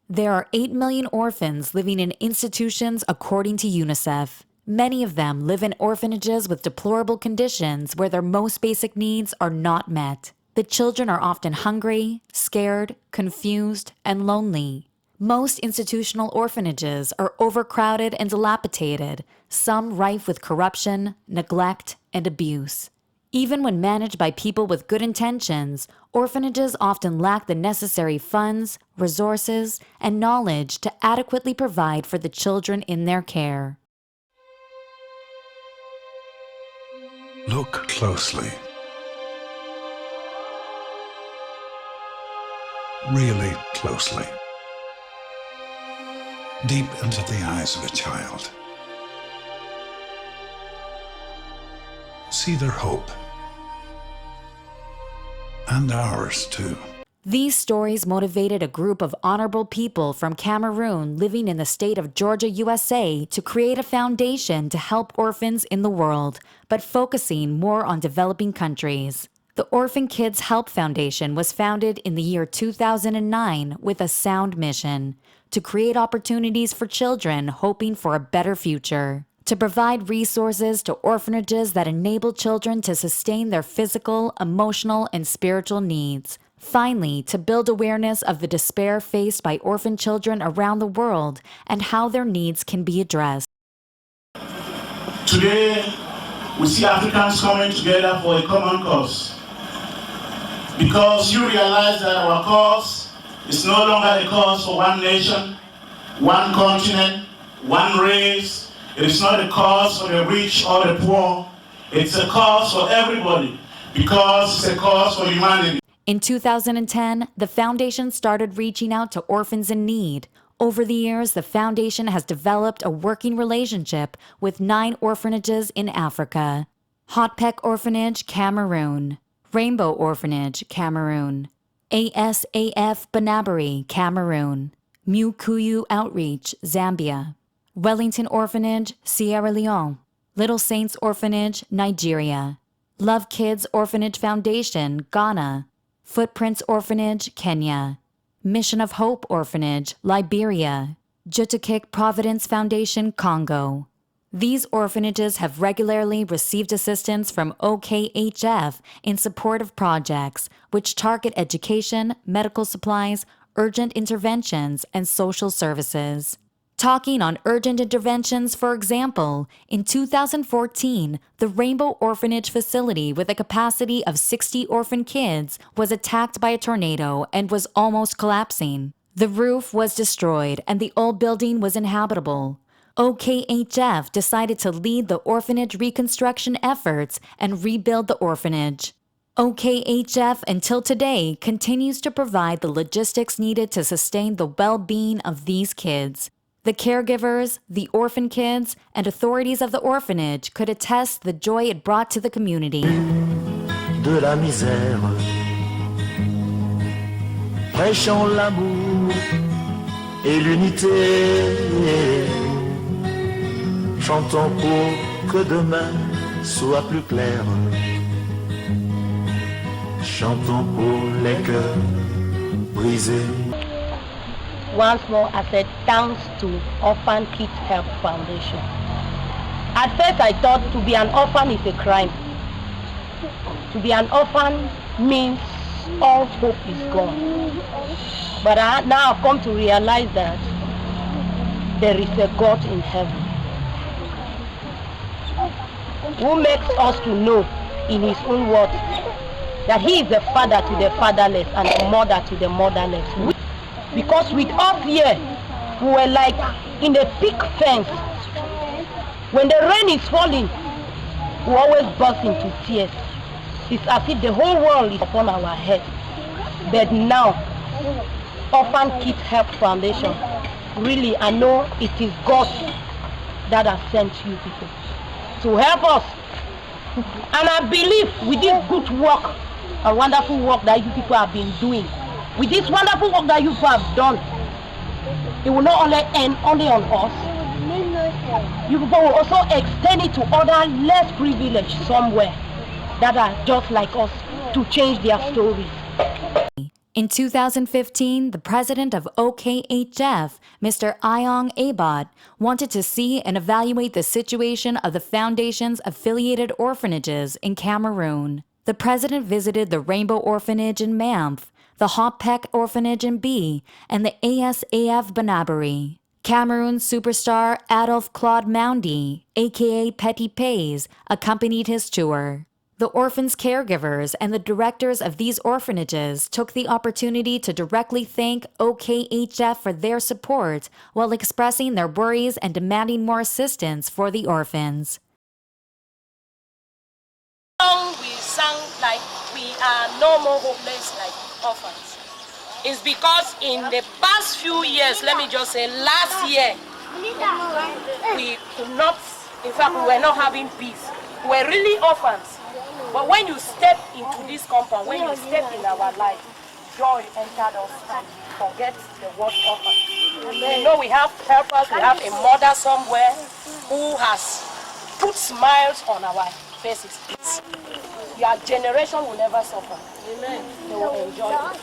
There are 8 million orphans living in institutions according to UNICEF. Many of them live in orphanages with deplorable conditions where their most basic needs are not met. The children are often hungry, scared, confused, and lonely. Most institutional orphanages are overcrowded and dilapidated, some rife with corruption, neglect, and abuse. Even when managed by people with good intentions, orphanages often lack the necessary funds, resources, and knowledge to adequately provide for the children in their care. Look closely. Really closely. Deep into the eyes of a child. See their hope. And ours too. These stories motivated a group of honorable people from Cameroon living in the state of Georgia, USA, to create a foundation to help orphans in the world, but focusing more on developing countries. The Orphan Kids Help Foundation was founded in the year 2009 with a sound mission: to create opportunities for children hoping for a better future, to provide resources to orphanages that enable children to sustain their physical, emotional, and spiritual needs. Finally, to build awareness of the despair faced by orphan children around the world and how their needs can be addressed. Today, we see Africans coming together for a common cause. Because you realize that our cause is no longer a cause for one nation, one continent, one race. It is not a cause for the rich or the poor. It's a cause for everybody because it's a cause for humanity. In 2010, the foundation started reaching out to orphans in need. Over the years, the foundation has developed a working relationship with 9 orphanages in Africa: Hotpek Orphanage, Cameroon; Rainbow Orphanage, Cameroon; ASAF Banabari, Cameroon; Mukuyu Outreach, Zambia; Wellington Orphanage, Sierra Leone; Little Saints Orphanage, Nigeria; Love Kids Orphanage Foundation, Ghana; Footprints Orphanage, Kenya; Mission of Hope Orphanage, Liberia; Jutakik Providence Foundation, Congo. These orphanages have regularly received assistance from OKHF in support of projects which target education, medical supplies, urgent interventions, and social services. Talking on urgent interventions, for example, in 2014, the Rainbow Orphanage facility with a capacity of 60 orphan kids was attacked by a tornado and was almost collapsing. The roof was destroyed and the old building was inhabitable. OKHF decided to lead the orphanage reconstruction efforts and rebuild the orphanage. OKHF until today continues to provide the logistics needed to sustain the well-being of these kids. The caregivers, the orphan kids, and authorities of the orphanage could attest the joy it brought to the community. De la misère, prêchons l'amour et l'unité. Chantons pour que demain soit plus clair. Chantons pour les cœurs brisés. Once more, I said thanks to Orphan Kids Help Foundation. At first, I thought to be an orphan is a crime. To be an orphan means all hope is gone. But now I've come to realize that there is a God in heaven who makes us to know in his own words that he is the father to the fatherless and the mother to the motherless. Because with us here, we were like in a thick fence. When the rain is falling, we always burst into tears. It's as if the whole world is upon our heads. But now, Orphan Kids Help Foundation, really, I know it is God that has sent you people to help us. And I believe with this good work, a wonderful work that you people have been doing, with this wonderful work that you have done, it will not only end only on us, you people will also extend it to other less privileged somewhere that are just like us to change their stories. In 2015, the president of OKHF, Mr. Eyong Ebot, wanted to see and evaluate the situation of the foundation's affiliated orphanages in Cameroon. The president visited the Rainbow Orphanage in Mamf, the Hopek Orphanage in B, and the ASAF Banabari. Cameroon superstar Adolphe Claude Moundy, aka Petit Pays, accompanied his tour. The orphans' caregivers and the directors of these orphanages took the opportunity to directly thank OKHF for their support while expressing their worries and demanding more assistance for the orphans. We sang like we are no more hopeless like orphans. It's because in the past few years, let me just say last year, we could not, in fact we were not having peace. We were really orphans. But when you step into this compound, when you step in our life, joy entered us and forget the word orphan. You know we have helpers, we have a mother somewhere who has put smiles on our faces. Your generation will never suffer. Amen. They will enjoy it.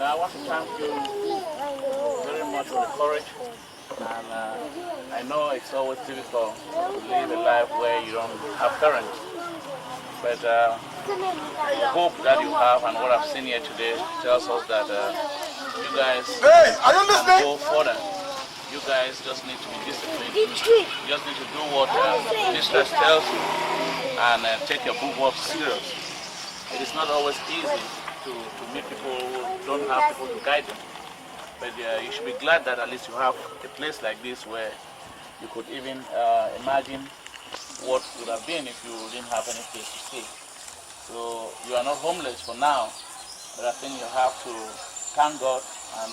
I want to thank you very much for the courage. And I know it's always difficult to live a life where you don't have parents. But the hope that you have and what I've seen here today tells us that you guys can go further. You guys just need to be disciplined. You just need to do what distress tells you and take your book work serious. It is not always easy to meet people who don't have people to guide them. But you should be glad that at least you have a place like this where you could even imagine what would have been if you didn't have any place to stay. So you are not homeless for now, but I think you have to thank God, and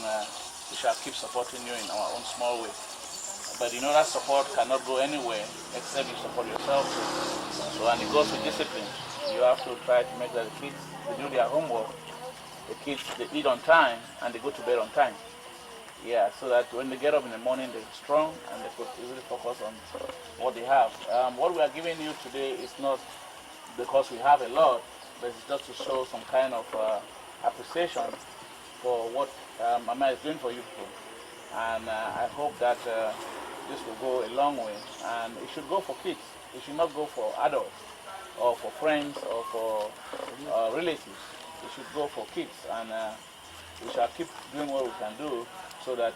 we shall keep supporting you in our own small way. But you know that support cannot go anywhere except you support yourself. So and it goes with discipline. You have to try to make that the kids, they do their homework, the kids, they eat on time and they go to bed on time. Yeah, so that when they get up in the morning, they're strong and they could easily focus on what they have. What we are giving you today is not because we have a lot, but it's just to show some kind of appreciation for what Mama is doing for you people. And I hope that this will go a long way. And it should go for kids. It should not go for adults or for friends or for relatives. It should go for kids. And we shall keep doing what we can do so that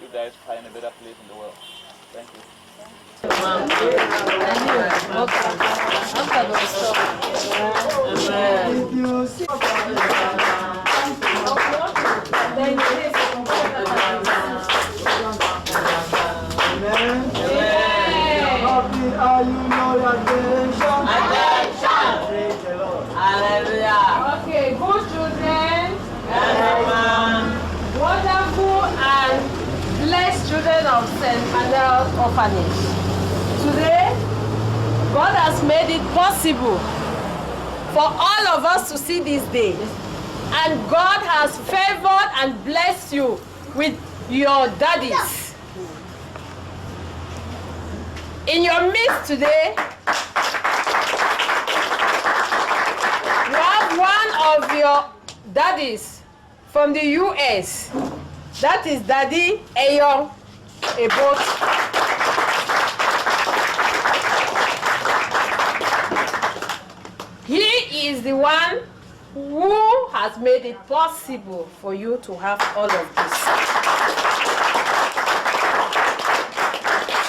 you guys find a better place in the world. Thank you. Okay, good children. Wonderful and blessed children of St. Manuel's Orphanage. Today, God has made it possible for all of us to see this day. And God has favored and blessed you with your daddies. In your midst today, you have one of your daddies from the US. That is Daddy Eyong Ebot. He is the one who has made it possible for you to have all of this.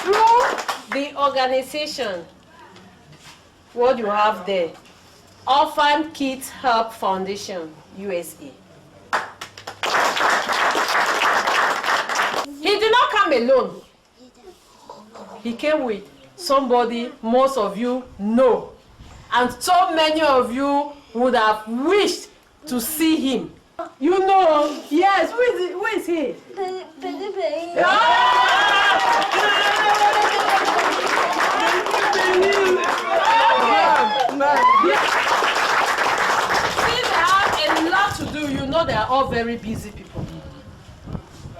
Through the organization, what you have there, Orphan Kids Help Foundation, USA. He did not come alone. He came with somebody most of you know. And so many of you would have wished to see him. You know, yes, who is he? See, they have a lot to do. You know, they are all very busy people.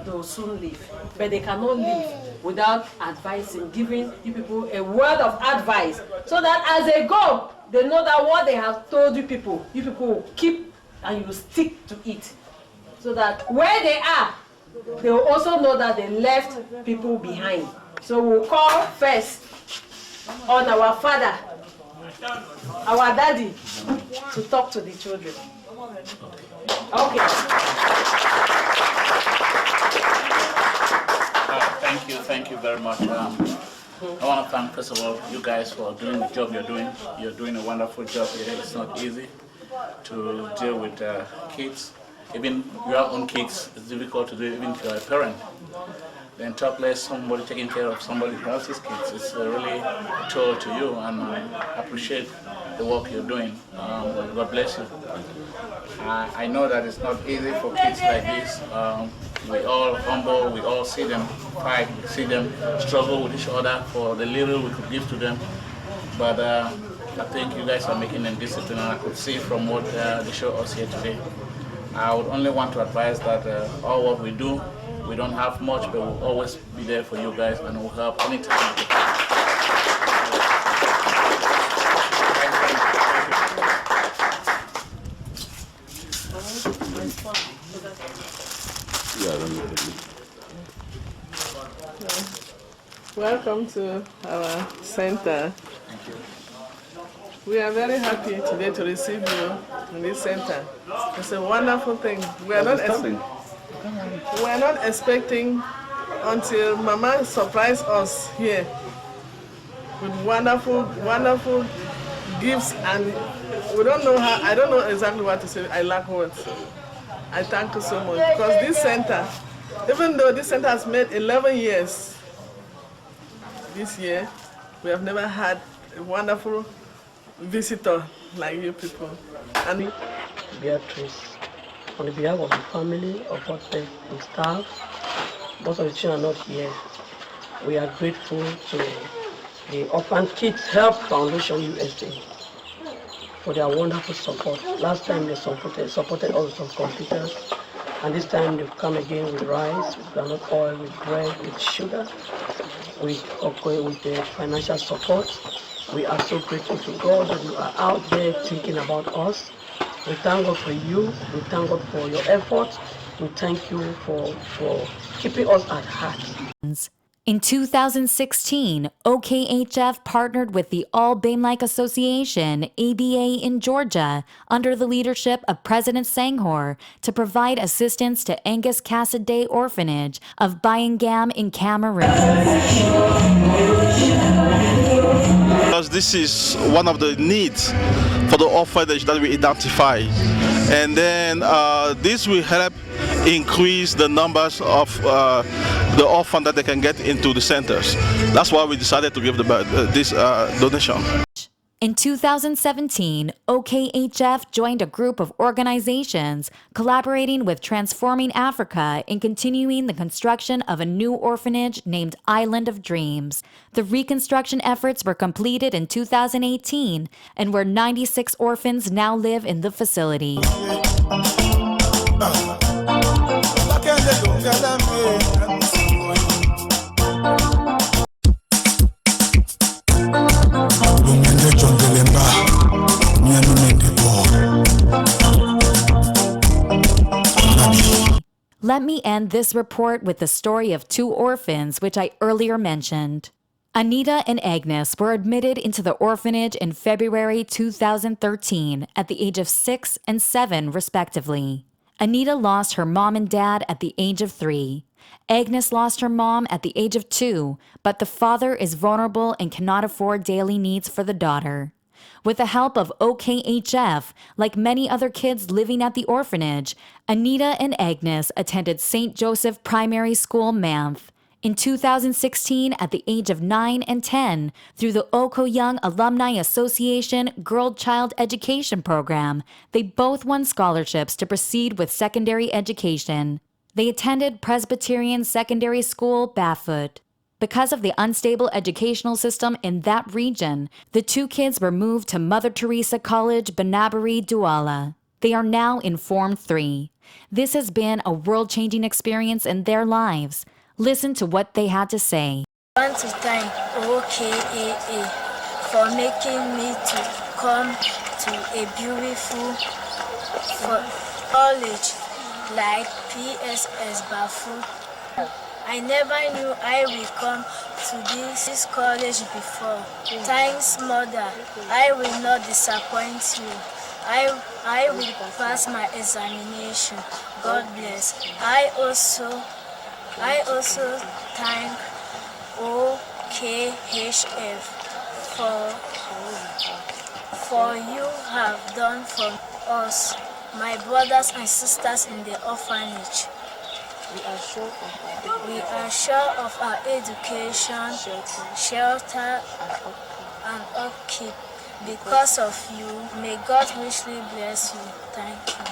They will soon leave, but they cannot leave without advising, giving you people a word of advice, so that as they go, they know that what they have told you people will keep and you will stick to it. so that where they are, they will also know that they left people behind. So we'll call first on our father, our daddy, to talk to the children. Okay. Thank you very much. I want to thank, first of all, you guys for doing the job you're doing. You're doing a wonderful job here. It's not easy to deal with kids. Even your own kids, it's difficult to do even if you're a parent. Then top place, somebody taking care of somebody else's kids. It's really a toll to you, and I appreciate the work you're doing. God bless you. I know that it's not easy for kids like this. We all humble, we all see them fight, we see them struggle with each other for the little we could give to them. But I think you guys are making them disciplined, and I could see from what they show us here today. I would only want to advise that all what we do, we don't have much, but we'll always be there for you guys, and we'll help anytime. Welcome to our center. Thank you. We are very happy today to receive you in this center. It's a wonderful thing. We are not expecting until Mama surprised us here with wonderful gifts, and we don't know how. I don't know exactly what to say. I lack words. I thank you so much, because this center, even though this center has made 11 years this year, we have never had a wonderful visitor like you people. And Beatrice, on behalf of the family, of all the staff, most of the children are not here. We are grateful to the Orphan Kids Help Foundation USA for their wonderful support. Last time they supported us with computers, and this time they've come again with rice, with groundnut oil, with bread, with sugar, with the financial support. We are so grateful to God that you are out there thinking about us. We thank God for you. We thank God for your efforts. We thank you for keeping us at heart. In 2016, OKHF partnered with the All Bamelike Association, ABA, in Georgia, under the leadership of President Senghor, to provide assistance to Angus Cassidy Orphanage of Byangam in Cameroon. Because this is one of the needs for the orphanage that we identify. And then this will help increase the numbers of the orphan that they can get into the centers. That's why we decided to give this donation. In 2017, OKHF joined a group of organizations collaborating with Transforming Africa in continuing the construction of a new orphanage named Island of Dreams. The reconstruction efforts were completed in 2018, and where 96 orphans now live in the facility. Let me end this report with the story of two orphans which I earlier mentioned. Anita and Agnes were admitted into the orphanage in February 2013 at the age of 6 and 7, respectively. Anita lost her mom and dad at the age of 3. Agnes lost her mom at the age of 2, but the father is vulnerable and cannot afford daily needs for the daughter. With the help of OKHF, like many other kids living at the orphanage, Anita and Agnes attended St. Joseph Primary School, Manth. In 2016, at the age of 9 and 10, through the Okoyoung Alumni Association Girl Child Education Program, they both won scholarships to proceed with secondary education. They attended Presbyterian Secondary School, Bafoot. Because of the unstable educational system in that region, the two kids were moved to Mother Teresa College, Banabari, Douala. They are now in Form 3. This has been a world-changing experience in their lives. Listen to what they had to say. I want to thank OKAA for making me to come to a beautiful college like PSS Bafu. I never knew I will come to this college before. Thanks, Mother. I will not disappoint you. I will pass my examination. God bless. I also thank OKHF for you have done for us, my brothers and sisters in the orphanage. We are sure of our education, shelter, and upkeep. Because of you, may God richly bless you. Thank you.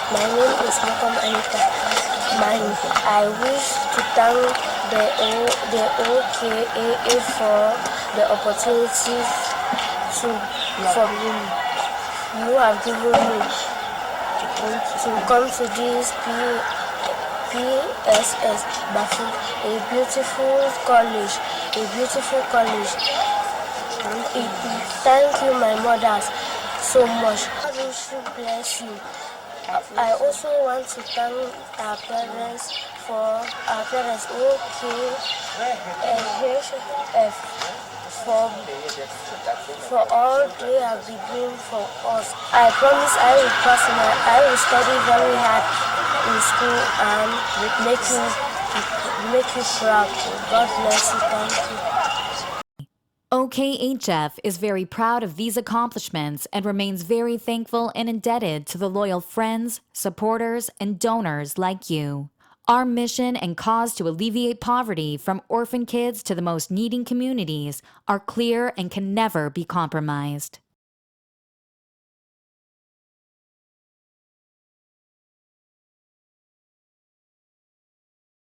My name is Mokom Anita. I wish to thank the OKAA for the opportunity you have given me to come to this PSS Bafu, a beautiful college. Thank you, my mothers, so much. God should bless you. I also want to thank our parents OKHF for all they have been doing for us. I promise I will study very hard in school and make you proud. God bless you. Thank you. OKHF is very proud of these accomplishments and remains very thankful and indebted to the loyal friends, supporters, and donors like you. Our mission and cause to alleviate poverty from orphan kids to the most needing communities are clear and can never be compromised.